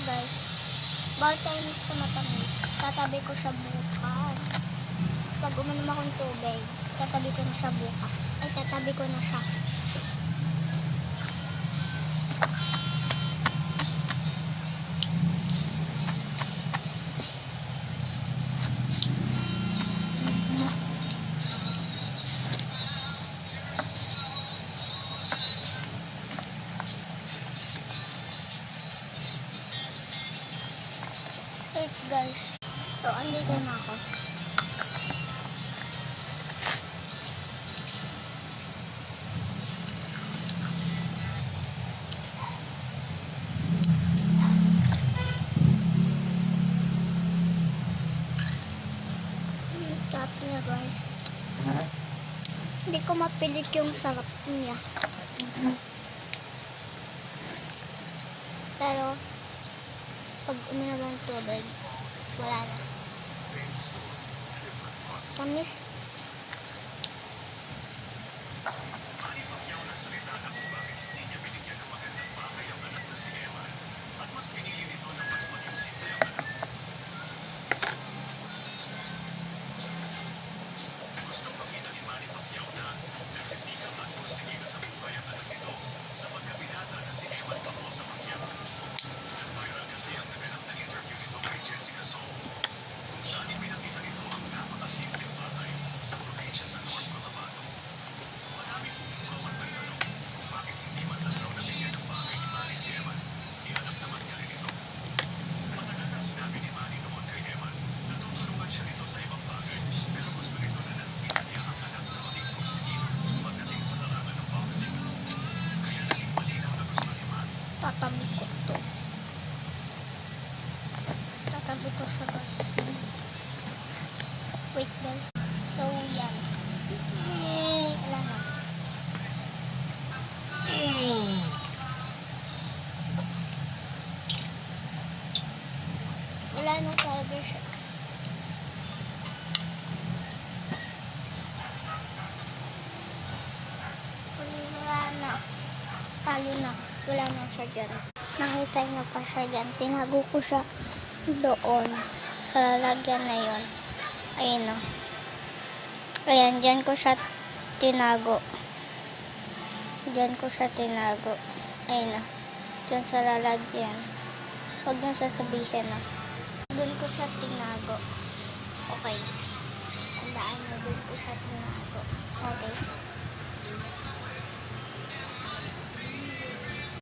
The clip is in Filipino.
guys. Bawal tayo sa matamis. Tatabi ko siya bukas. Pag uminom akong tubig, tatabi ko na siya bukas. Ay, tatabi ko na siya. Wait guys. So, andito na ako. Sarap niya guys. Hindi ko mapilit yung sarap niya. Pero, pag uminom ng tubig, wala na. Tamis. Manny Pacquiao nagsalita na kung bakit hindi niya binigyan ng magandang bagay ang anak na si Eman at mas pinili nito na mas maging simple ang anak. Gustong makita ni Manny Pacquiao na nagsisikap at pursige sa buhay ang anak nito sa magkabinata na si Eman Bacosa Pacquiao. Nag-viral kasi ang naganap na interview nito kay Jessica Soho kung saan ipinakita nito ang napakasimpleng bagay sa probinsya sa North Cotabato. Maraming bumubukaw ang nagtanong kung bakit hindi man lang raw nabigyan ng bagay ni Manny si Eman. Ihanap naman niya rin ito. Matagal nang sinabi ni Manny noon kay Eman na tutulungan siya nito sa ibang bagay pero gusto nito na nakikita niya ang anak na maging porsigido pagdating sa larangan ng boxing. Kaya naging malinaw na gusto ni Manny. Tatabi ko to. Tatabi ko siya guys. Wait guys. So yan. Wala na. Wala na talaga siya. Wala na. Talo na. Wala na siya dyan. Nakita niyo pa siya dyan. Tinago ko siya doon. Sa lalagyan na yun. Ayun o. Ayan, dyan ko siya tinago. Dyan ko siya tinago. Ayun o. Dyan sa lalagyan. Huwag nyo sasabihin o. Doon ko siya tinago. Okay. Tandaan mo, doon ko siya tinago. Okay.